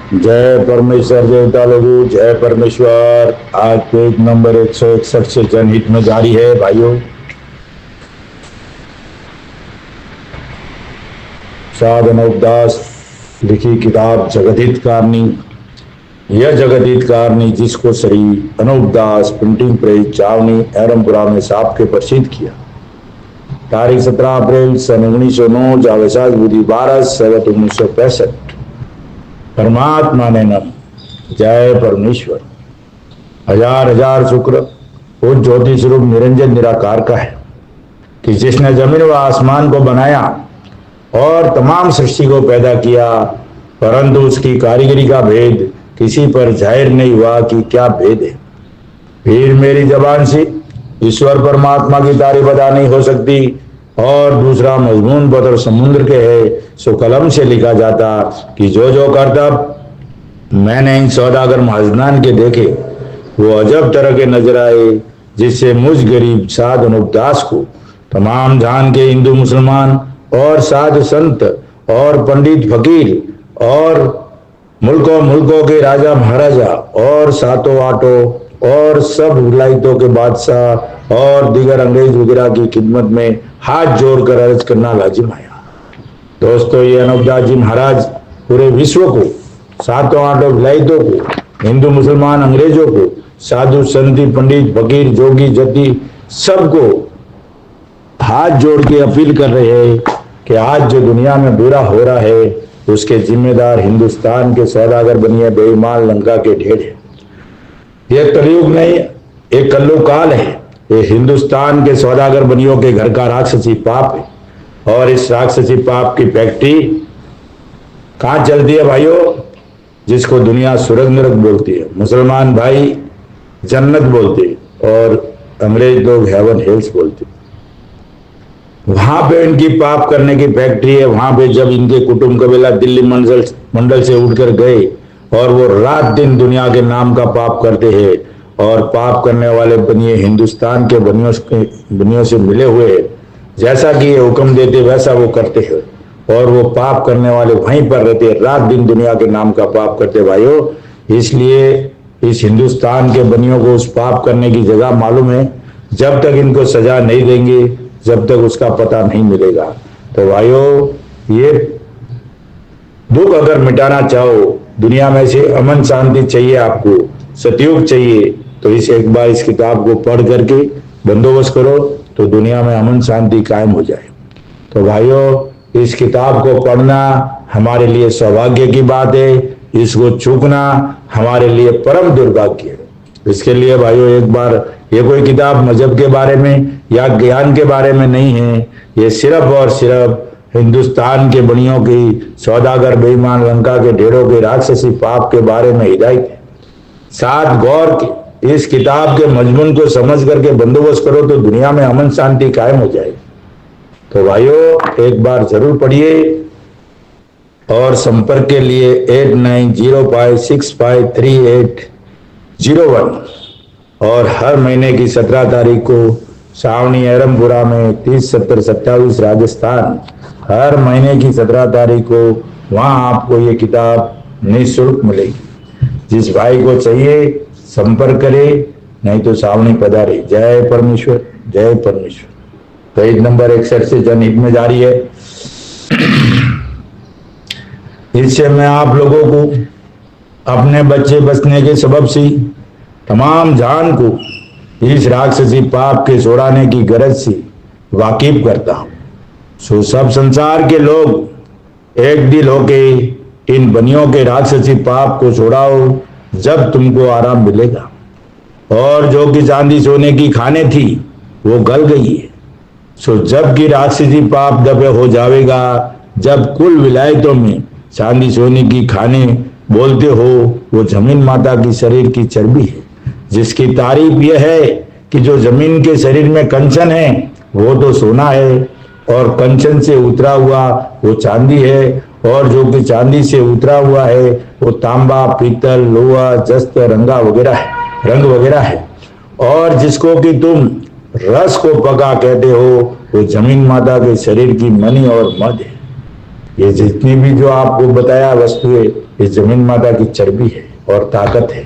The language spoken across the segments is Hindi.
जय परमेश्वर देवता लोगों, जय परमेश्वर। आज पेज नंबर 161 से जनहित में जारी है भाइयों। साध अनूपदास लिखी किताब जगदहित कारणी। यह जगदहित कारणी जिसको श्री अनूपदास प्रिंटिंग प्रेस चावनी एरमपुरा में साफ के प्रसिद्ध किया। तारीख 17 अप्रैल सन 1909 जावेसाज बुद्धि 12 सवत 1965। परमात्मा ने नम। जय परमेश्वर। हजार हजार शुक्र उस ज्योति स्वरूप निरंजन निराकार का है कि जिसने जमीन व आसमान को बनाया और तमाम सृष्टि को पैदा किया, परंतु उसकी कारीगरी का भेद किसी पर जाहिर नहीं हुआ कि क्या भेद है। फिर मेरी जबान से ईश्वर परमात्मा की तारीफ अदा नहीं हो सकती। और दूसरा मजमून पत्र समुद्र के है, सो कलम से लिखा जाता कि जो जो करतब मैंने इन सौदागर महाजनान के देखे वो अजब तरह के नजर आए, जिससे मुझ गरीब साध अनूपदास को तमाम जान के हिंदू मुसलमान और साध संत और पंडित फकीर और मुल्कों के राजा महाराजा और सातों आठों और सब विलायतों के बादशाह और दीगर अंग्रेज वगैरह की खिदमत में हाथ जोड़कर अर्ज करना लाजिम आया। दोस्तों, ये अनूपदास जी महाराज पूरे विश्व को, सातों आठों विलायतों को, हिंदू मुसलमान अंग्रेजों को, साधु संत पंडित फकीर जोगी जति सबको हाथ जोड़ के अपील कर रहे हैं कि आज जो दुनिया में बुरा हो रहा है उसके जिम्मेदार हिंदुस्तान के सौदागर बनिए बेईमान लंका के ढेर है। यह कलयुग नहीं, एक कल्लू काल है। ये हिंदुस्तान के सौदागर बनियों के घर का राक्षसी पाप है। और इस राक्षसी पाप की फैक्ट्री कहाँ चलती है भाइयों? जिसको दुनिया स्वर्ग नरक बोलती है, मुसलमान भाई जन्नत बोलते हैं और अंग्रेज लोग हेवन हेल्स बोलते हैं। वहां पे इनकी पाप करने की फैक्ट्री है। वहां पे जब इनके कुटुंब कबीला दिल्ली मंडल से उठकर गए और वो रात दिन दुनिया के नाम का पाप करते हैं और पाप करने वाले बनिए हिंदुस्तान के बनियों से मिले हुए हैं। जैसा कि ये हुक्म देते वैसा वो करते हैं और वो पाप करने वाले वहीं पर रहते हैं, रात दिन दुनिया के नाम का पाप करते भाइयों। इसलिए इस हिंदुस्तान के बनियों को उस पाप करने की जगह मालूम है। जब तक इनको सजा नहीं देंगे, जब तक उसका पता नहीं मिलेगा। तो भाइयों, ये दुख अगर मिटाना चाहो, दुनिया में से अमन शांति चाहिए, आपको सतयुग चाहिए, तो एक बार इस किताब को पढ़ करके बंदोबस्त करो तो दुनिया में अमन शांति कायम हो जाए। तो भाइयों, इस किताब को पढ़ना हमारे लिए सौभाग्य की बात है। इसको चूकना हमारे लिए परम दुर्भाग्य है। इसके लिए भाइयों, एक बार, ये कोई किताब मजहब के बारे में या ज्ञान के बारे में नहीं है। ये सिर्फ और सिर्फ हिंदुस्तान के बनियों की सौदागर बेईमान लंका के ढेरों के राक्षसी पाप के बारे में हिदायत है। साथ गौर के इस किताब के मजमून को समझ करके बंदोबस्त करो तो दुनिया में अमन शांति कायम हो जाएगी। तो भाइयों, एक बार जरूर पढ़िए। और संपर्क के लिए 8905653801 और हर महीने की 17 तारीख को सावनी एरमपुरा में 307027 राजस्थान, हर महीने की 17 तारीख को वहां आपको ये किताब निःशुल्क मिलेगी। जिस भाई को चाहिए संपर्क करे, नहीं तो सावनी पधारे। जय परमेश्वर, जय परमेश्वर। पेज नंबर 61 से जनहित में जारी है। इससे मैं आप लोगों को अपने बच्चे बचने के सबब से तमाम जान को इस राक्षसी पाप के छोड़ाने की गरज से वाकिफ करता हूं। सो सब संसार के लोग एक दिल होके इन बनियों के राक्षसी पाप को छोड़ाओ, जब तुमको आराम मिलेगा। और जो कि चांदी सोने की खाने थी वो गल गई है। सो जब की राक्षसी पाप दबे हो जाएगा, जब कुल विलायतों में चांदी सोने की खाने बोलते हो, वो जमीन माता की शरीर की चर्बी है, जिसकी तारीफ यह है कि जो जमीन के शरीर में कंचन है वो तो सोना है और कंचन से उतरा हुआ वो चांदी है, और जो कि चांदी से उतरा हुआ है वो तांबा, पीतल, लोहा, जस्त, रंग वगैरह है। और जिसको कि तुम रस को पका कहते हो वो जमीन माता के शरीर की मणि और मद है। ये जितनी भी जो आपको बताया वस्तुएं, ये जमीन माता की चर्बी है और ताकत है,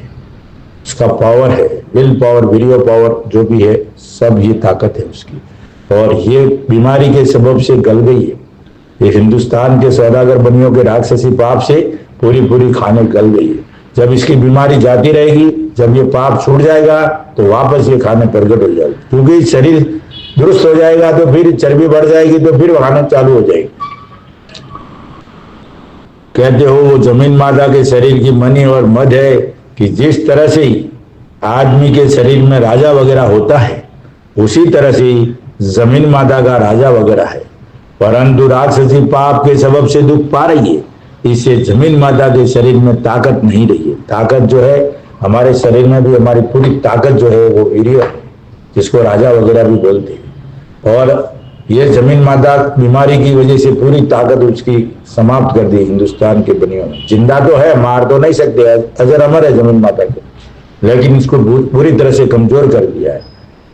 उसका पावर है, विल पावर, वीर्य पावर जो भी है, सब ये ताकत है उसकी। और ये बीमारी के सबब से गल गई है। ये हिंदुस्तान के सौदागर बनियों के राक्षसी पाप से पूरी पूरी खाने गल गई है। जब इसकी बीमारी जाती रहेगी, जब ये पाप छूट जाएगा, तो वापस ये खाने प्रकट हो जाएगी, क्योंकि शरीर दुरुस्त हो जाएगा तो फिर चर्बी बढ़ जाएगी, तो फिर खाना चालू हो जाएगी। कहते हो वो जमीन माता के शरीर की मनी और मद है कि जिस तरह से आदमी के शरीर में राजा वगैरह होता है, उसी तरह से जमीन माता का राजा वगैरह है। परंतु राक्षसी पाप के सबब से दुख पा रही है, इससे जमीन माता के शरीर में ताकत नहीं रही है। ताकत जो है हमारे शरीर में भी, हमारी पूरी ताकत जो है वो वीर्य है, जिसको राजा वगैरह भी बोलते हैं। और ये जमीन माता बीमारी की वजह से पूरी ताकत उसकी समाप्त कर दी हिंदुस्तान के बनियों में। जिंदा तो है, मार तो नहीं सकते, अजर अमर है जमीन माता को, लेकिन इसको पूरी तरह से कमजोर कर दिया है,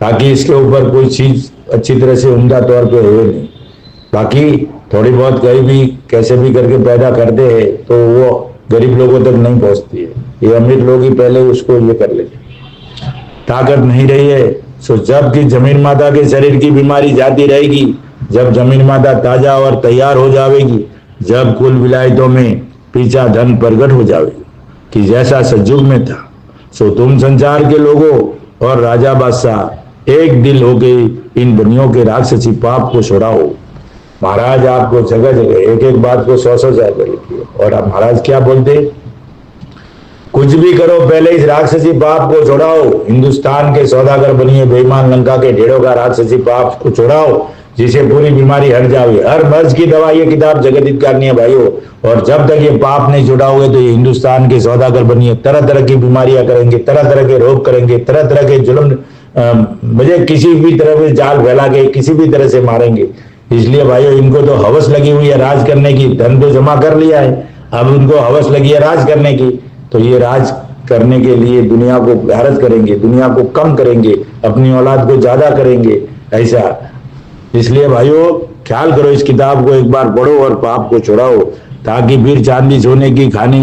ताकि इसके ऊपर कोई चीज अच्छी तरह से उम्दा तौर पे हो नहीं। बाकी थोड़ी बहुत गरीबी कैसे भी करके पैदा करते हैं तो वो गरीब लोगों तक नहीं पहुंचती है, ये अमीर लोग ही पहले उसको ये कर लेते। ताकत नहीं रही है, सो जब की जमीन माता के शरीर की बीमारी जाती रहेगी, जब जमीन माता ताजा और तैयार हो जाएगी, जब कुल विलायतों में पीछा धन प्रकट हो जाएगी कि जैसा सतयुग में था, सो तुम संसार के लोगों और राजा बादशाह एक दिल होके इन बनियों के राक्षसी पाप को छुड़ाओ। महाराज आपको जगह जगह एक एक बात को 100 जाकर लिखिए। और आप महाराज क्या बोलते, कुछ भी करो पहले इस राक्षसी पाप को छुड़ाओ। हिंदुस्तान के सौदागर बनिए बेईमान लंका के ढेरों का राक्षसी पाप को छुड़ाओ, जिसे पूरी बीमारी हट जाए। हर मर्ज की दवा ये किताब जगत करनी है भाइयों। और जब तक ये पाप नहीं छुड़ाओगे तो ये हिंदुस्तान के सौदागर बनिए तरह तरह की बीमारियां करेंगे, तरह तरह के रोग करेंगे, तरह तरह के जुल्म मुझे किसी भी तरह से जाल फैला के किसी भी तरह से मारेंगे। इसलिए भाइयों इनको तो हवस लगी हुई है राज करने की, धन तो जमा कर लिया है, अब उनको हवस लगी है राज करने की। तो ये राज करने के लिए दुनिया को भारत करेंगे, दुनिया को कम करेंगे, अपनी औलाद को ज्यादा करेंगे, ऐसा। इसलिए भाइयों ख्याल करो, इस किताब को एक बार पढ़ो और पाप को छुड़ाओ, ताकि फिर चांदी सोने की खानी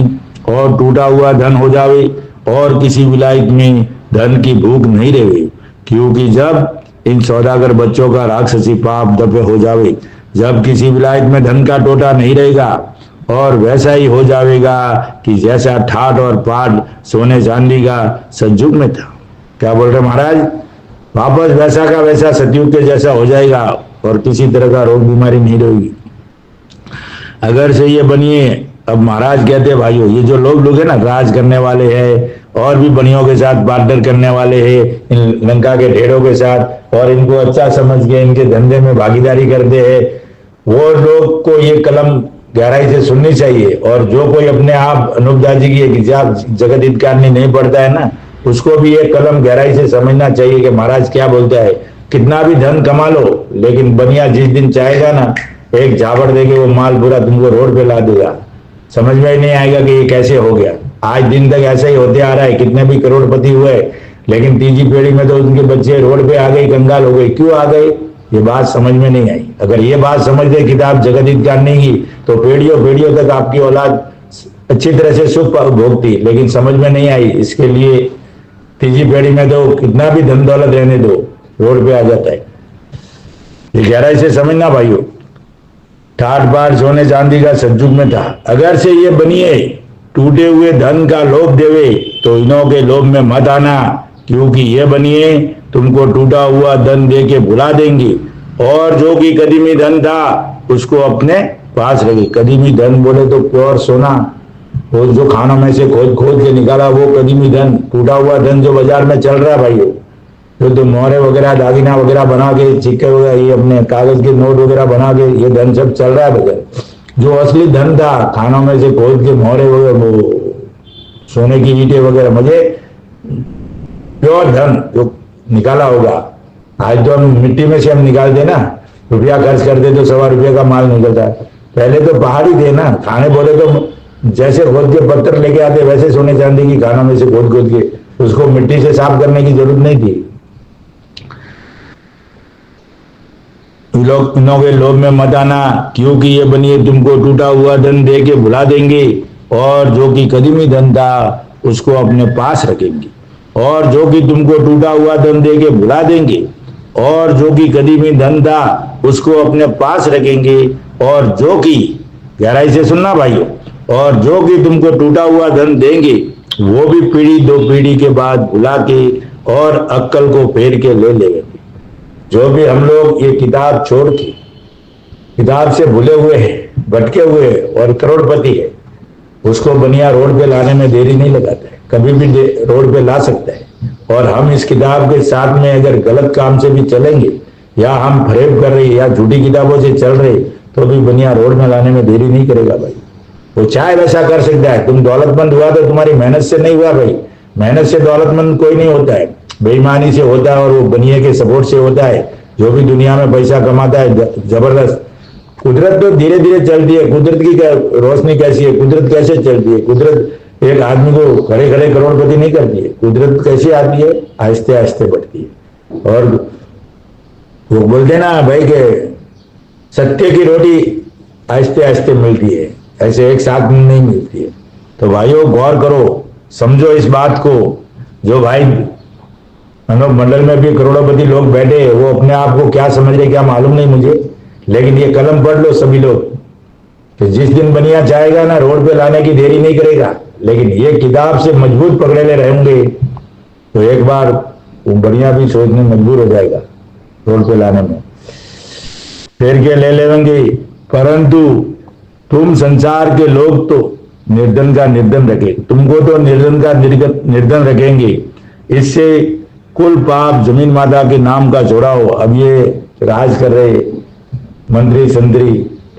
और टूटा हुआ धन हो जावे और किसी विलायत में धन की भूख नहीं रहे। क्योंकि जब इन सौदागर बच्चों का राक्षसी पाप दफे हो जावे, जब किसी विलायत में धन का टोटा नहीं रहेगा और वैसा ही हो जाएगा कि जैसा ठाट और पाट सोने चांदी का सतयुग में था। क्या बोल रहे महाराज, वापस वैसा का वैसा सतयुग के जैसा हो जाएगा और किसी तरह का रोग बीमारी नहीं रहेगी अगर से ये बनिए। अब महाराज कहते हैं भाइयों, ये जो लोग है ना राज करने वाले हैं और भी बनियों के साथ पार्टनर करने वाले हैं इन लंका के ढेरों के साथ, और इनको अच्छा समझ के इनके धंधे में भागीदारी करते हैं, वो लोग को ये कलम गहराई से सुननी चाहिए। और जो कोई अपने आप अनूपदास जी की जगत हितकारनी नहीं पढ़ता है ना, उसको भी ये कलम गहराई से समझना चाहिए कि महाराज क्या बोलता है। कितना भी धन कमा लो, लेकिन बनिया जिस दिन चाहेगा ना, एक झापड़ देके वो माल पूरा तुमको रोड पे ला देगा। समझ में ही नहीं आएगा कि ये कैसे हो गया। आज दिन तक ऐसा ही होते आ रहा है, कितने भी करोड़पति हुए, लेकिन तीसरी पीढ़ी में तो उनके बच्चे रोड पे आ गए, कंगाल हो गए। क्यों आ गए, ये बात समझ में नहीं आई। अगर ये बात समझ गए किताब जगत हितकारनी की, तो पीढ़ियों पीढ़ियों तक आपकी औलाद अच्छी तरह से सुख भोगती, लेकिन समझ में नहीं आई। इसके लिए तीसरी पीढ़ी में तो कितना भी धन दौलत रहने दो, रोड पे आ जाता है। ये गहराई से समझना भाइयों, ठाट बाट सोने चांदी का सतयुग में था। अगर से ये बनिए टूटे हुए धन का लोभ देवे, तो इन्हों के लोभ में मत आना, क्योंकि ये बनिए तुमको टूटा हुआ धन दे के भुला देंगी। और जो कि कदीमी धन था उसको अपने पास रखे। कदीमी धन बोले तो प्योर सोना, वो जो खानों में से खोद खोद के निकाला वो कदीमी धन। टूटा हुआ धन जो बाजार में चल रहा है भाइयों, तो मोहरे वगैरह दागिना वगैरह बना के, सिक्के वगैरह, ये अपने कागज के नोट वगैरह बना के, ये धन सब चल रहा है बाजार। जो असली धन था खानों में से खोद के मोहरे वगैरह, वो सोने की ईंटें वगैरह, मुझे प्योर धन जो निकाला होगा। आज तो हम मिट्टी में से हम निकालते ना, रुपया खर्च करते तो 1.25 रुपये का माल निकलता। पहले तो पहाड़ ही थे ना, खाने बोले तो जैसे खोद के पत्थर लेके आते वैसे सोने चांदी की खानों में से खोद खोद के, उसको मिट्टी से साफ करने की जरूरत नहीं थी। लोग के लोभ में मत आना, क्योंकि ये बनिए तुमको टूटा हुआ धन दे के भुला देंगे, और जो कि कदीमी धन था उसको अपने पास रखेंगे। और जो कि तुमको टूटा हुआ धन दे के भुला देंगे, और जो कि कदीमी धन था उसको अपने पास रखेंगे, और जो कि, गहराई से सुनना भाइयों, और जो कि तुमको टूटा हुआ धन देंगे वो भी पीढ़ी दो पीढ़ी के बाद भुला के और अक्कल को फेर के ले लेंगे। जो भी हम लोग ये किताब छोड़ के किताब से भूले हुए हैं, भटके हुए हैं और करोड़पति है, उसको बनिया रोड पे लाने में देरी नहीं लगाता है, कभी भी रोड पे ला सकता है। और हम इस किताब के साथ में अगर गलत काम से भी चलेंगे, या हम फरेब कर रहे या झूठी किताबों से चल रहे, तो भी बनिया रोड में लाने में देरी नहीं करेगा भाई। वो चाहे वैसा कर सकता है। तुम दौलतमंद हुआ तो तुम्हारी मेहनत से नहीं हुआ भाई, मेहनत से दौलतमंद कोई नहीं होता है, बेईमानी से होता है, और वो बनिए के सपोर्ट से होता है। जो भी दुनिया में पैसा कमाता है जबरदस्त, कुदरत तो धीरे धीरे चलती है। कुदरत की रोशनी कैसी है, कुदरत कैसे चलती है? कुदरत एक आदमी को खड़े खड़े करोड़पति नहीं करती है। कुदरत कैसे आती है? आहिस्ते आहिस्ते बढ़ती है। और वो बोलते ना भाई के सत्य की रोटी आहिस्ते आहिस्ते मिलती है, ऐसे एक साथ नहीं मिलती है। तो भाइयों गौर करो, समझो इस बात को। जो भाई अनूप मंडल में भी करोड़पति लोग बैठे, वो अपने आप को क्या समझ रहे क्या मालूम नहीं मुझे, लेकिन ये कलम पढ़ लो सभी लोग कि जिस दिन बनिया चाहेगा ना रोड पे लाने की देरी नहीं करेगा, लेकिन ये किताब से मजबूत पकड़े रहेंगे तो एक बार वो बनिया भी सोचने मजबूर हो जाएगा रोड पे लाने में, फेर के ले लेंगे। परंतु तुम संसार के लोग तो निर्धन का निर्धन रखेंगे, तुमको तो निर्धन का निर्धन रखेंगे। इससे कुल पाप जमीन माता के नाम का जोड़ाओ। अब ये राज कर रहे मंत्री संतरी,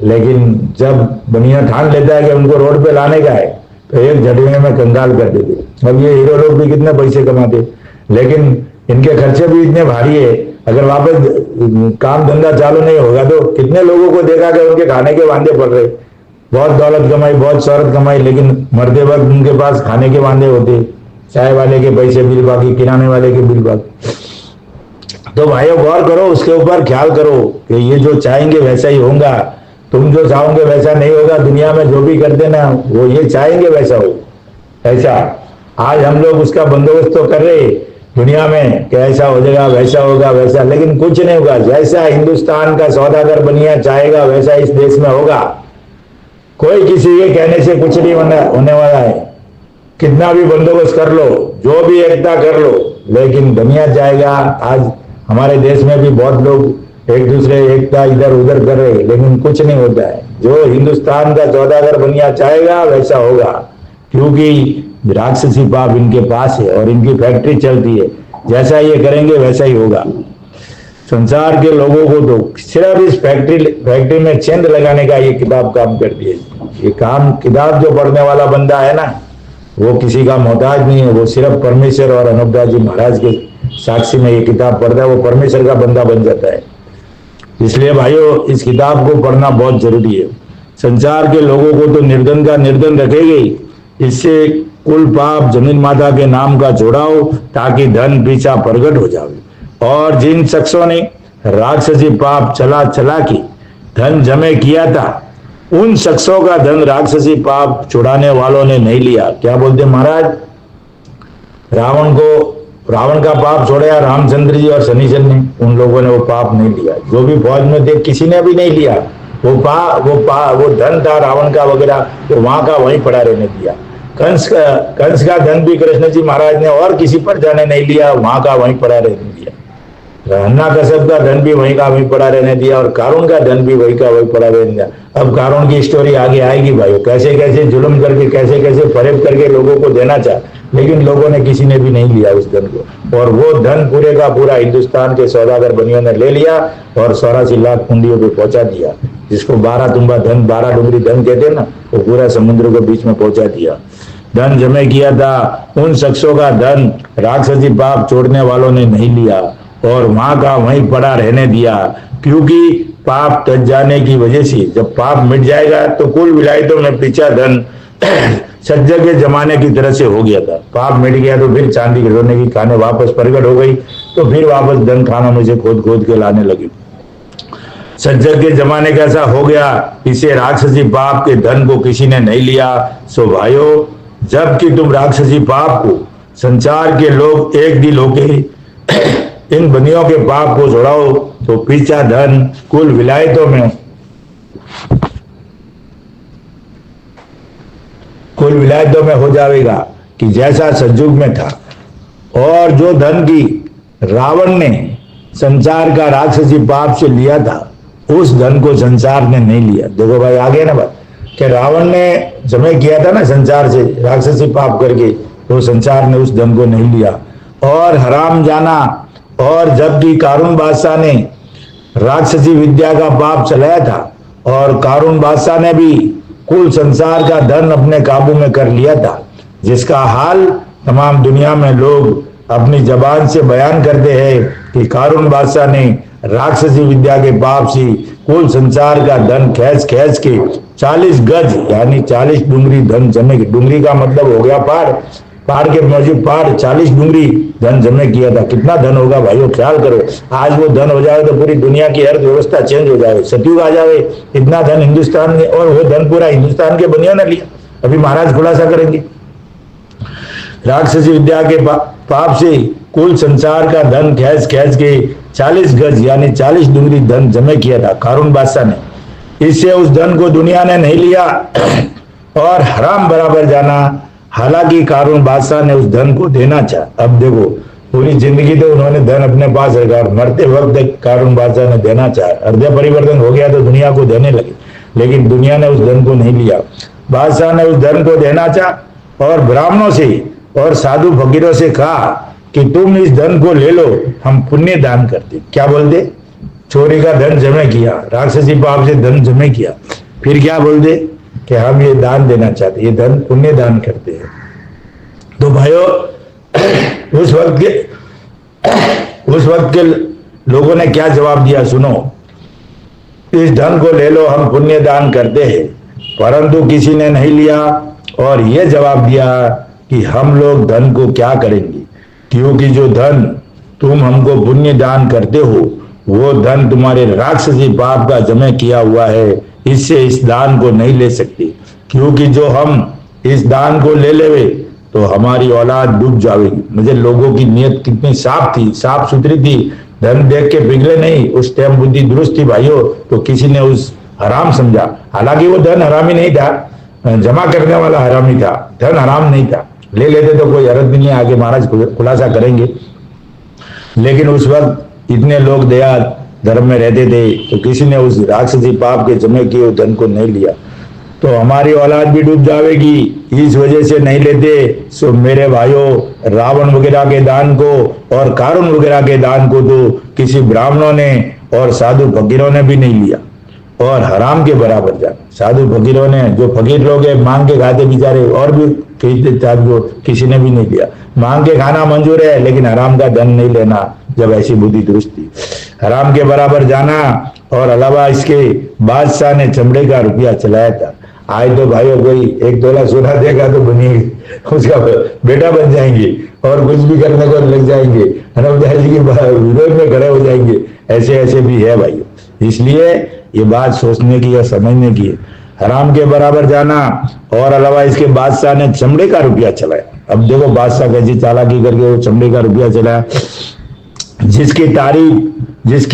लेकिन जब बनिया ठान लेता है कि उनको रोड पे लाने का है, तो एक झटके में कंगाल कर देते। अब ये हीरो लोग भी कितने पैसे कमाते, लेकिन इनके खर्चे भी इतने भारी है। अगर वापस काम धंधा चालू नहीं होगा तो कितने लोगों को देखा कि उनके खाने के वांदे पड़ रहे, बहुत दौलत कमाई, बहुत शोहरत कमाई, लेकिन मरते वक्त उनके पास खाने के वांदे होते, चाय वाले के पैसे बिल बाकी, किराने वाले के बिल बाकी। तो भाइयों गौर करो, उसके ऊपर ख्याल करो कि ये जो चाहेंगे वैसा ही होगा, तुम जो चाहोगे वैसा नहीं होगा। दुनिया में जो भी करते ना वो ये चाहेंगे वैसा हो, ऐसा। आज हम लोग उसका बंदोबस्त तो कर रहे दुनिया में कि ऐसा हो जाएगा, वैसा होगा, वैसा, लेकिन कुछ नहीं होगा। जैसा हिंदुस्तान का सौदागर बनिया चाहेगा वैसा इस देश में होगा। कोई किसी के कहने से कुछ नहीं होने वाला है। कितना भी बंदोबस्त कर लो, जो भी एकता कर लो, लेकिन बनिया चाहेगा। आज हमारे देश में भी बहुत लोग एक दूसरे एकता इधर उधर कर रहे, लेकिन कुछ नहीं होता है। जो हिंदुस्तान का सौदागर बनिया चाहेगा वैसा होगा, क्योंकि राक्षसी पाप इनके पास है और इनकी फैक्ट्री चलती है। जैसा ये करेंगे वैसा ही होगा। संसार के लोगों को तो सिर्फ इस फैक्ट्री में चेंद लगाने का ये किताब काम करती है। ये काम किताब जो पढ़ने वाला बंदा है ना, वो किसी का मोहताज नहीं है, वो सिर्फ परमेश्वर और अनूपदास जी महाराज के साक्षी में ये किताब पढ़ता है, वो परमेश्वर का बंदा बन जाता है। इसलिए भाइयों इस किताब को पढ़ना बहुत जरूरी है। संसार के लोगों को तो निर्धन का निर्धन रखेगी, इससे कुल पाप जमीन माता के नाम का जोड़ाओ, ताकि धन पीछा प्रगट हो जाए। और जिन शख्सों ने राक्षसी पाप चला चला के धन जमे किया था, उन शख्सों का धन राक्षसी पाप छुड़ाने वालों ने नहीं लिया। क्या बोलते महाराज, रावण का पाप छोड़ा रामचंद्र जी और शनिचर ने, उन लोगों ने वो पाप नहीं लिया। जो भी फौज में थे किसी ने भी नहीं लिया। वो धन था रावण का वगैरह, तो वहां का वहीं पड़ा रहने दिया। कंस का धन भी कृष्ण जी महाराज ने और किसी पर जाने नहीं लिया, वहां का वहीं पड़ा रहने दिया। हन्ना कश्यप का धन भी वहीं का वहीं पड़ा रहने दिया, और कारून का धन भी वहीं का वहीं पड़ा रहने दिया। अब कारून की स्टोरी आगे आएगी भाइयों, कैसे कैसे जुल्म करके, कैसे कैसे फरेब करके लोगों को देना चाहा, लेकिन लोगों ने किसी ने भी नहीं लिया उस धन को। और वो धन पूरे का पूरा हिंदुस्तान के सौदागर बनियों ने ले लिया और 84 लाख कुंडियों पे पहुंचा दिया, जिसको 12 तुम्बा धन, 12 डुंगरी धन कहते ना, वो पूरा समुद्र को बीच में पहुंचा दिया। धन जमे किया था, उन शख्सों का धन राक्षसी पाप छोड़ने वालों ने नहीं लिया और वहां का वहीं पड़ा रहने दिया, क्योंकि पाप तज जाने की वजह से जब पाप मिट जाएगा तो कुल विलायतों में पीछा धन सज्जन के जमाने की तरह से हो गया था। पाप मिट गया तो फिर चांदी के सोने की खाने वापस प्रकट हो गई, तो फिर वापस धन खानों में से खोद खोद के लाने लगे। सज्जन के जमाने का ऐसा हो गया, इसे राक्षसी पाप के धन को किसी ने नहीं लिया। सो भाइयों, जबकि तुम राक्षसी पाप को संसार के लोग एक दिल होके इन बनियों के पाप को छोड़ाओ तो पीछा धन कुल विलायतों में हो जाएगा कि जैसा सतयुग में था। और जो धन की रावण ने संसार का राक्षसी पाप से लिया था, उस धन को संसार ने नहीं लिया। देखो भाई, आगे ना बात कि रावण ने जमे किया था ना संसार से राक्षसी पाप करके, तो संसार ने उस धन को नहीं लिया और हराम जाना। और जबकि कारून बादशाह ने राक्षसी विद्या का पाप चलाया था और कारून बादशाह ने भी कुल संसार का धन अपने काबू में कर लिया था, जिसका हाल तमाम दुनिया में लोग अपनी जबान से बयान करते हैं कि कारून बादशाह ने राक्षसी विद्या के पाप से कुल संसार का धन खींच खींच के 40 गज यानी 40 डुंगरी धन जमे। डुंगरी का मतलब हो गया पहाड़, पहाड़ के मौजूद पहाड़ 40 डुंगरी धन जमे किया था। कितना धन होगा भाइयों, ख्याल करो। आज वो धन हो जाए तो पूरी दुनिया की अर्थव्यवस्था चेंज हो जाए, सतयुग आ जाए। इतना धन हिंदुस्तान ने, और वो धन पूरा हिंदुस्तान के बनियों ने लिया। अभी महाराज खुलासा करेंगे। राक्षसी विद्या के पाप से कुल संसार का धन खींच खींच के 40 गज यानी 40 डुंगरी धन जमे किया था कारून बादशाह ने। इससे उस धन को दुनिया ने नहीं लिया और हराम बराबर जाना। हालांकि कारून बादशाह ने उस धन को देना चाहा। अब देखो, पूरी जिंदगी तो उन्होंने धन अपने पास रखा और मरते वक्त कारून बादशाह ने देना चाहा। हृदय परिवर्तन हो गया तो दुनिया को देने लगे, लेकिन दुनिया ने उस धन को नहीं लिया। बादशाह ने उस धन को देना चाहा और ब्राह्मणों से और साधु फकीरों से कहा कि तुम इस धन को ले लो, हम पुण्य दान करते। क्या बोलते? चोरी का धन जमे किया, राक्षसी पाप से धन जमे किया, फिर क्या बोलते कि हम ये दान देना चाहते, ये धन पुण्य दान करते हैं। तो भाइयों, उस वक्त के लोगों ने क्या जवाब दिया सुनो। इस धन को ले लो, हम पुण्य दान करते हैं। परंतु किसी ने नहीं लिया और ये जवाब दिया कि हम लोग धन को क्या करेंगे, क्योंकि जो धन तुम हमको पुण्य दान करते हो वो धन तुम्हारे राक्षसी पाप का जमे किया हुआ है। इससे इस दान को नहीं ले सकते, क्योंकि जो हम इस दान को ले लेवे तो हमारी औलाद डूब जाएगी। मुझे लोगों की नीयत कितनी साफ थी, साफ सुथरी थी, धन देख के पिघले नहीं। उस टाइम बुद्धि दुरुस्त थी भाइयों, तो किसी ने उस हराम समझा। हालांकि वो धन हरामी नहीं था, जमा करने वाला हरामी था, धन हराम नहीं था। ले लेते तो कोई हरज भी नहीं, आगे महाराज खुलासा करेंगे। लेकिन उस वक्त इतने लोग दया धर्म में रहते थे, तो किसी ने उस राक्षसी पाप के जमे किए धन को नहीं लिया, तो हमारी औलाद भी डूब जाएगी। इस वजह से नहीं लेते। सो मेरे भाइयों, रावण वगैरह के दान को और कारून वगैरह के दान को तो किसी ब्राह्मणों ने और साधु फकीरों ने भी नहीं लिया और हराम के बराबर जाना। साधु फकीरों ने, जो फकीर लोग हैं मांग के खाते बेचारे, और भी किसी ने भी नहीं लिया। मांग के खाना मंजूर है, लेकिन हराम का धन नहीं लेना, जब ऐसी बुद्धि दुरुस्त थी। हराम के बराबर जाना। और अलावा इसके बादशाह ने चमड़े का रुपया चलाया था। आज तो भाइयों कोई 1 तोला सोना देगा तो बनी उसका बेटा बन जाएंगे और कुछ भी करने को लग जाएंगे, हनुमान जी के विरोध में खड़े हो जाएंगे। ऐसे ऐसे भी है भाइयों। इसलिए ये बात सोचने की या समझने की है। हराम के बराबर जाना। और अलावा इसके बादशाह ने चमड़े का रुपया चलाया। अब देखो बादशाह कैसी चालाकी करके वो चमड़े का रुपया चलाया, जिसकी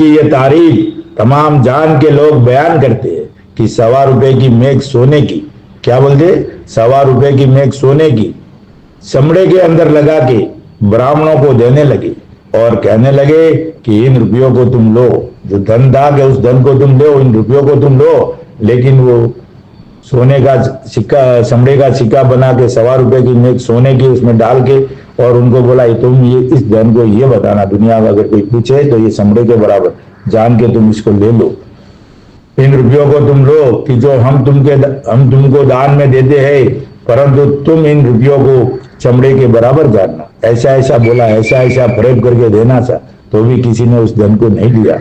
ये तारीफ तमाम जान के लोग बयान करते हैं कि 1.25 रुपए की मेघ सोने की, क्या बोलते, 1.25 रुपए की मेघ सोने की चमड़े के अंदर लगा के ब्राह्मणों को देने लगे और कहने लगे कि इन रुपयों को तुम लो, जो धन था कि उस धन को तुम लो, इन रुपयों को तुम लो। लेकिन वो सोने का सिक्का, चमड़े का सिक्का बना के 1.25 रुपए की मेघ सोने की उसमें डाल के, और उनको बोला तुम ये इस धन को ये बताना, दुनिया में अगर कोई पूछे तो ये चमड़े के बराबर जान के तुम इसको ले लो, इन रुपयों को तुम लो कि जो हम तुमको दान में देते हैं, परंतु तुम इन रुपयों को चमड़े के बराबर जानना। ऐसा ऐसा बोला, ऐसा ऐसा फरेब करके देना था, तो भी किसी ने उस धन को नहीं लिया।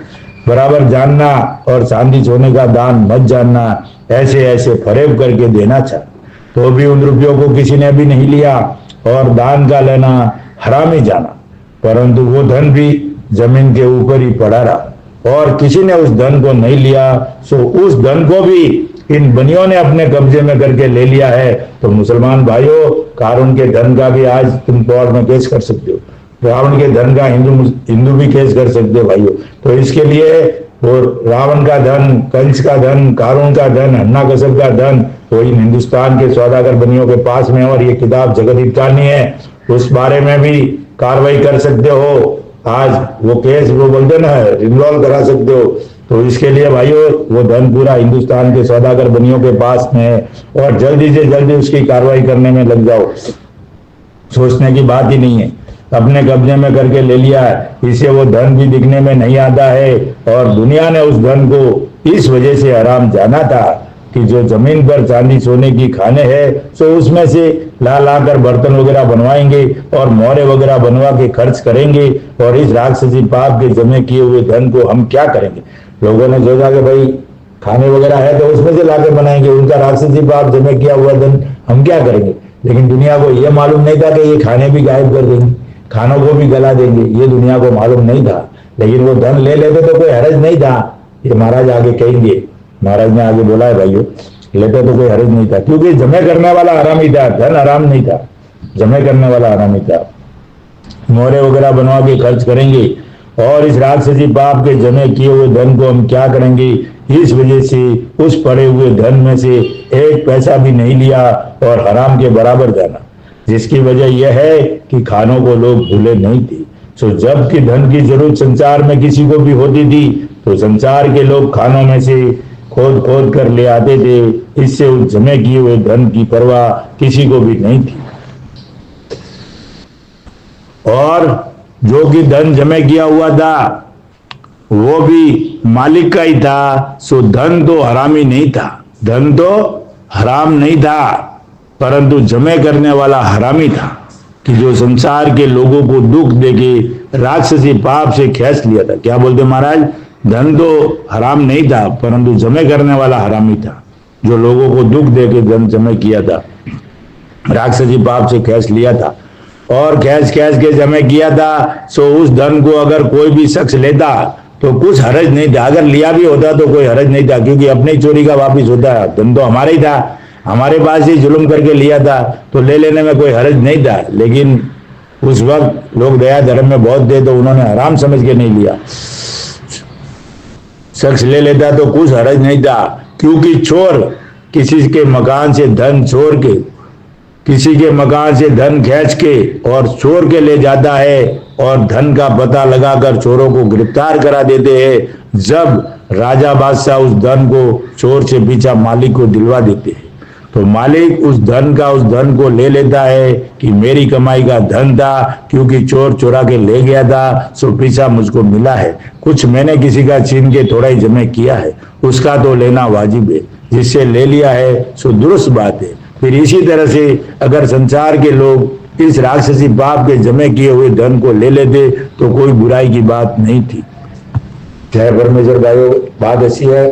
बराबर जानना और चांदी सोने का दान मत जानना, ऐसे ऐसे फरेब करके देना था, तो भी उन रुपयों को किसी ने भी नहीं लिया और दान का लेना हरामी जाना। परंतु वो धन भी जमीन के ऊपर ही पड़ा रहा। और किसी ने उस धन को नहीं लिया, सो उस धन को भी इन बनियों ने अपने कब्जे में करके ले लिया है। तो मुसलमान भाइयों, कारून के धन का भी आज तुम कोर्ट में केस कर सकते हो, रावण के धन का हिंदू भी केस कर सकते हो भाइयों। तो इसके लिए वो रावण का धन, कंस का धन, कारून का धन, हन्नाकशप का धन वो इन हिंदुस्तान के सौदागर बनियों के पास में, और ये किताब जगत हितकारिणी है, उस बारे में भी कार्रवाई कर सकते हो। आज वो केस वो बोलते ना रिजॉल्व करा सकते हो। तो इसके लिए भाइयों वो धन पूरा हिंदुस्तान के सौदागर बनियों के पास में है, और जल्दी से जल्दी उसकी कार्रवाई करने में लग जाओ, सोचने की बात ही नहीं है। अपने कब्जे में करके ले लिया है, इसे वो धन भी दिखने में नहीं आता है, और दुनिया ने उस धन को इस वजह से हराम जाना था कि जो जमीन पर चांदी सोने की खाने हैं, सो उसमें से ला ला कर बर्तन वगैरह बनवाएंगे और मोहरे वगैरह बनवा के खर्च करेंगे, और इस राक्षसी पाप के जमे किए हुए धन को हम क्या करेंगे। लोगों ने सोचा कि भाई खाने वगैरह है तो उसमें से लाके बनाएंगे, उनका राक्षसी पाप जमे किया हुआ धन हम क्या करेंगे। लेकिन दुनिया को यह मालूम नहीं था कि ये खाने भी गायब कर देंगे, खानों को भी गला देंगे, ये दुनिया को मालूम नहीं था। लेकिन वो धन ले लेते तो कोई हरज नहीं था। ये महाराज आगे कहेंगे, महाराज ने आगे बोला है भाइयों, लेते तो कोई हरज नहीं था, क्योंकि जमे करने वाला हरामी था, धन हराम नहीं था, जमे करने वाला हरामी था। मोहरे वगैरह बनवा के खर्च करेंगे, और इस राक्षसी पाप के जमे किए हुए धन को हम क्या करेंगे। इस वजह से उस पड़े हुए धन में से एक पैसा भी नहीं लिया और हराम के बराबर जाना, जिसकी वजह यह है कि खानों को लोग भूले नहीं थे। सो जबकि धन की जरूरत संसार में किसी को भी होती थी तो संसार के लोग खानों में से खोद खोद कर ले आते थे। इससे उस जमे किए हुए धन की परवाह किसी को भी नहीं थी, और जो कि धन जमे किया हुआ था वो भी मालिक का ही था। सो धन तो हरामी नहीं था, धन तो हराम नहीं था, परंतु जमे करने वाला हरामी था, कि जो संसार के लोगों को दुख देके राक्षसी पाप से खींच लिया था। क्या बोलते महाराज, धन तो हराम नहीं था परंतु जमे करने वाला हरामी था, जो लोगों को दुख देके धन जमे किया था, राक्षसी पाप से खींच लिया था, और खींच खींच के जमे किया था। सो उस धन को अगर कोई भी शख्स लेता तो कुछ हरज नहीं था, अगर लिया भी होता तो कोई हरज नहीं था, क्योंकि अपनी चोरी का वापिस होता है, धन तो हमारा ही था, हमारे पास ही जुल्म करके लिया था, तो ले लेने में कोई हरज नहीं था। लेकिन उस वक्त लोग दया धर्म में बहुत थे, तो उन्होंने हराम समझ के नहीं लिया। शख्स ले लेता तो कुछ हरज नहीं था, क्योंकि चोर किसी के मकान से धन चोर के, किसी के मकान से धन खींच के और चोर के ले जाता है, और धन का पता लगाकर चोरों को गिरफ्तार करा देते हैं। जब राजा बादशाह उस धन को चोर से पीछा मालिक को दिलवा देते हैं, तो मालिक उस धन को ले लेता है कि मेरी कमाई का धन था, क्योंकि चोर चुरा के ले गया था, सो पीछा मुझको मिला है, कुछ मैंने किसी का छीन के थोड़ा ही जमे किया है, उसका तो लेना वाजिब है, जिससे ले लिया है सो दुरुस्त बात है। फिर इसी तरह से अगर संसार के लोग इस राक्षसी पाप के जमे किए हुए धन को ले लेते तो कोई बुराई की बात नहीं थी। जय परमेश्वर भाइयों, बात ऐसी है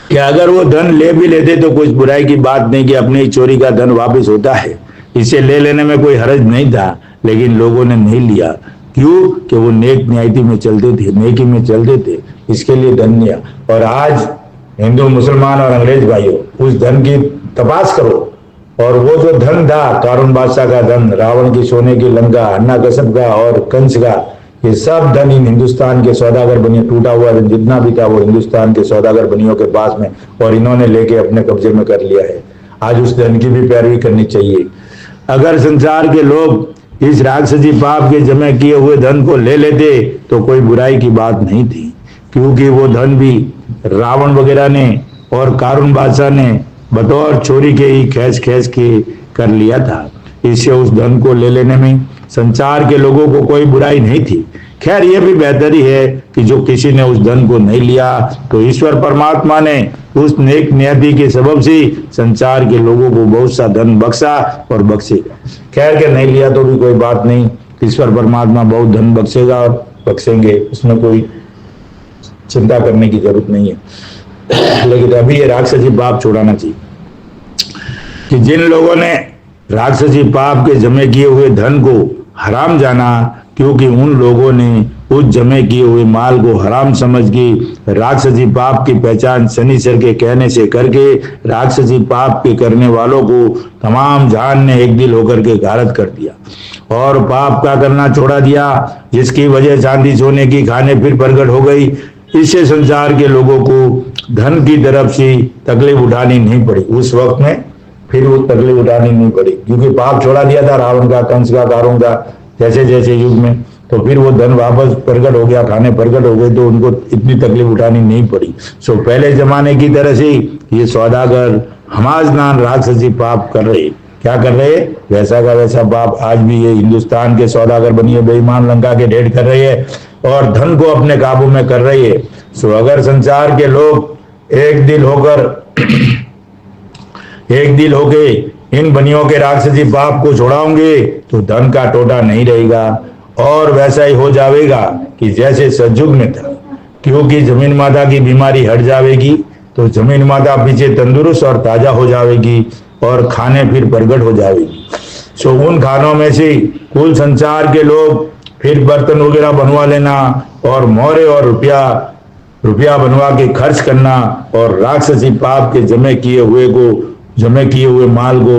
कि अगर वो धन ले भी लेते तो कुछ बुराई की बात नहीं, कि अपनी चोरी का धन वापस होता है, इसे ले लेने में कोई हरज नहीं था। लेकिन लोगों ने नहीं लिया, क्यों कि वो नेक न्यायती में चलते थे, नेकी में चलते थे, इसके लिए धन लिया। और आज हिंदू मुसलमान और अंग्रेज भाइयों, उस धन की तपास करो, और वो जो धन था कारून बादशाह का धन, रावण की सोने की लंका, हन्नाकशप का और कंस का, ये सब धन इन हिंदुस्तान के सौदागर बनियों, टूटा हुआ धन जितना भी था वो हिंदुस्तान के सौदागर बनियों के पास में, और इन्होंने लेके अपने कब्जे में कर लिया है। आज उस धन की भी पैरवी करनी चाहिए। अगर संसार के लोग इस राक्षसी पाप के जमे किए हुए धन को ले लेते तो कोई बुराई की बात नहीं थी, क्योंकि वो धन भी रावण वगैरह ने और कारून बादशाह ने बतौर चोरी के ही खींच खींच के कर लिया था। इससे उस धन को ले लेने में संसार के लोगों को कोई बुराई नहीं थी। खैर ये भी बेहतरी है कि जो किसी ने उस धन को नहीं लिया तो ईश्वर परमात्मा ने उस नेक नियति के सबब से संसार के लोगों को बहुत सा धन बख्शा और बख्शेगा। खैर के नहीं लिया तो भी कोई बात नहीं, ईश्वर परमात्मा बहुत धन बख्शेगा और बख्शेंगे, उसमें कोई चिंता करने की जरूरत नहीं है। लेकिन अभी ये राक्षसी पाप छुड़ाना चाहिए कि जिन लोगों ने राक्षसी पाप के जमे किए हुए धन को हराम जाना, क्योंकि उन लोगों ने उस जमे किए हुए माल को हराम समझ के राक्षसी पाप की पहचान शनिचर के कहने से करके राक्षसी पाप के करने वालों को तमाम जहान ने एक दिल होकर के गारत कर दिया और पाप का करना छोड़ा दिया, जिसकी वजह चांदी सोने की खाने फिर प्रकट हो गई। इससे संसार के लोगों को धन की तरफ से तकलीफ उठानी नहीं पड़ी। उस वक्त में फिर वो तकलीफ उठानी नहीं पड़ी क्योंकि पाप छोड़ा दिया था रावण का, कंस का, कारों का, जैसे जैसे युग में, तो फिर वो धन वापस प्रकट हो गया, खाने प्रकट हो गए, तो उनको इतनी तकलीफ उठानी नहीं पड़ी। सो पहले जमाने की तरह से ये सौदागर हमाजनान राक्षसी पाप कर रहे, क्या कर रहे, वैसा का वैसा पाप आज भी ये हिंदुस्तान के सौदागर बनिए बेईमान लंका के ढेर कर रही है और धन को अपने काबू में कर रही है। सो अगर संसार के लोग एक दिल होके इन बनियों के राक्षसी पाप को छोड़ाओगे तो धन का टोटा नहीं रहेगा और वैसा ही हो जाएगा कि जैसे सतयुग में था, क्योंकि जमीन माता की बीमारी हट जाएगी तो जमीन माता पीछे तंदुरुस्त और ताजा हो जाएगी और खाने फिर प्रकट हो जाएगी। सो उन खानों में से कुल संसार के लोग फिर बर्तन वगैरह बनवा लेना और मोहरे और रुपया बनवा के खर्च करना और राक्षसी पाप के जमे किए हुए माल को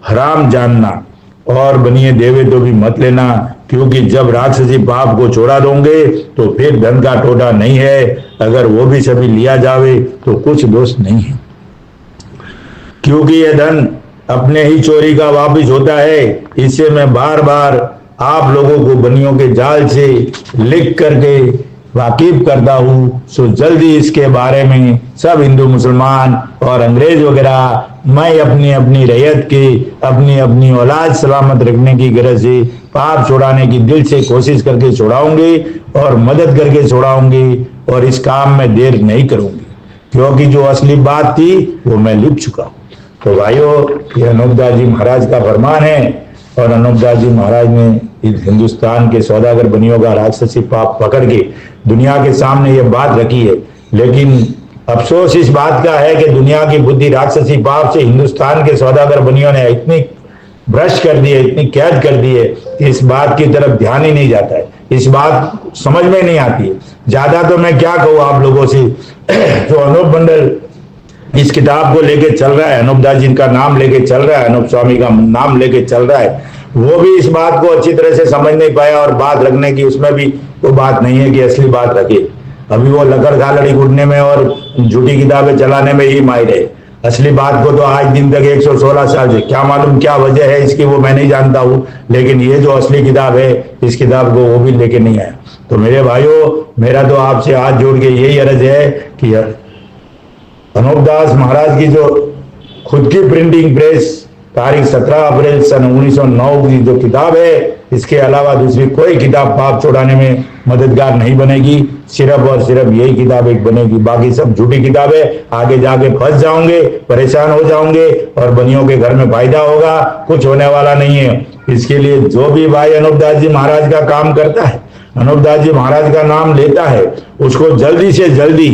हराम जानना और बनिए देवे तो भी मत लेना, क्योंकि जब राक्षसी पाप को छोड़ा दोगे तो फिर धन का टोटा नहीं है। अगर वो भी सभी लिया जावे तो कुछ दोष नहीं है, क्योंकि यह धन अपने ही चोरी का वापिस होता है। इससे मैं बार बार आप लोगों को बनियों के जाल से लिख करके वाकिफ करता हूँ। सो जल्दी इसके बारे में सब हिंदू मुसलमान और अंग्रेज वगैरह मैं अपनी अपनी रैयत की अपनी औलाद सलामत रखने की गरज से पाप छुड़ाने की दिल से कोशिश करके छुड़ाऊंगी और मदद करके छुड़ाऊंगी और इस काम में देर नहीं करूंगी, क्योंकि जो असली बात थी वो मैं लिख चुका हूँ। तो भाइयों, ये अनूपदास जी महाराज का फरमान है और अनूपदास जी महाराज ने इस हिंदुस्तान के सौदागर बनियों का राक्षसी पाप पकड़ के दुनिया के सामने ये बात रखी है। लेकिन अफसोस इस बात का है कि दुनिया की बुद्धि राक्षसी पाप से हिंदुस्तान के सौदागर बनियों ने इतनी भ्रष्ट कर दी है, इतनी कैद कर दी है कि इस बात की तरफ ध्यान ही नहीं जाता है, इस बात समझ में नहीं आती है। ज्यादा तो मैं क्या कहूँ आप लोगों से, जो अनूप मंडल इस किताब को लेके चल रहा है, अनूपदास जी का नाम लेके चल रहा है, अनूप स्वामी का नाम लेके चल रहा है, वो भी इस बात को अच्छी तरह से समझ नहीं पाया और बात रखने की उसमें भी वो बात नहीं है कि असली बात रखे। अभी वो लकड़ खालड़ी कूटने में और झूठी किताबें चलाने में ही माहिर है। असली बात को तो आज दिन तक 116 साल से क्या मालूम क्या वजह है इसकी, वो मैं नहीं जानता हूँ, लेकिन ये जो असली किताब है इस किताब को वो भी लेके नहीं आया। तो मेरे भाइयों, मेरा तो आपसे हाथ जोड़ के यही अर्ज है कि अनूपदास महाराज की जो खुद की प्रिंटिंग प्रेस तारीख 17 अप्रैल सन 1909 की जो किताब है, इसके अलावा दूसरी कोई किताब पाप छुड़ाने में मददगार नहीं बनेगी। सिर्फ और सिर्फ यही किताब एक बनेगी, बाकी सब झूठी किताबें। आगे जाके फंस जाओगे, परेशान हो जाओगे और बनियों के घर में फायदा होगा, कुछ होने वाला नहीं है। इसके लिए जो भी भाई अनूपदास जी महाराज का काम करता है, अनूपदास जी महाराज का नाम लेता है, उसको जल्दी से जल्दी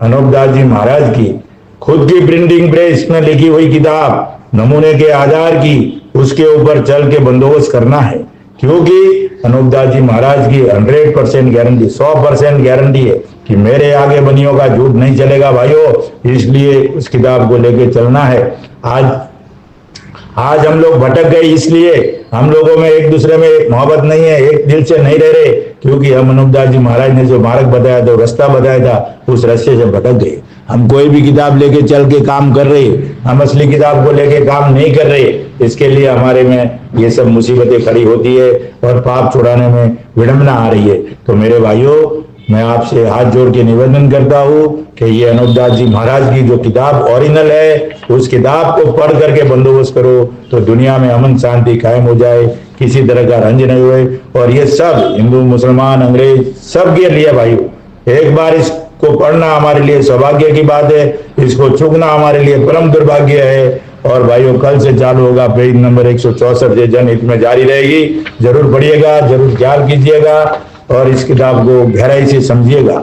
अनूपदास जी महाराज की खुद की प्रिंटिंग प्रेस में लिखी हुई किताब नमूने के आधार की उसके ऊपर चल के बंदोबस्त करना है, क्योंकि अनूपदास जी महाराज की 100% गारंटी, 100% गारंटी है कि मेरे आगे बनियों का झूठ नहीं चलेगा भाइयों। इसलिए उस किताब को लेके चलना है। आज हम लोग भटक गए, इसलिए हम लोगों में एक दूसरे में मोहब्बत नहीं है, एक दिल से नहीं रह रहे, क्योंकि हम अनूपदास जी महाराज ने जो मार्ग बताया था, रास्ता बताया था, उस रास्ते से भटक गए। हम कोई भी किताब लेके चल के काम कर रहे, हम असली किताब को लेके काम नहीं कर रहे। इसके लिए हमारे में ये सब मुसीबतें खड़ी होती है और पाप छुड़ाने में विडंबना आ रही है। तो मेरे भाइयों, मैं आपसे हाथ जोड़ के निवेदन करता हूँ कि ये अनूपदास जी महाराज की जो किताब ओरिजिनल है, उस किताब को पढ़ करके बंदोबस्त करो तो दुनिया में अमन शांति कायम हो जाए, किसी तरह का रंज नहीं हुए। और ये सब हिंदू मुसलमान अंग्रेज सब के लिए भाइयों, एक बार इसको पढ़ना हमारे लिए सौभाग्य की बात है, इसको चूकना हमारे लिए परम दुर्भाग्य है। और भाइयों, कल से चालू होगा पेज नंबर 164 से जनहित में जारी रहेगी, जरूर पढ़िएगा, जरूर ख्याल कीजिएगा और इस किताब को गहराई से समझिएगा।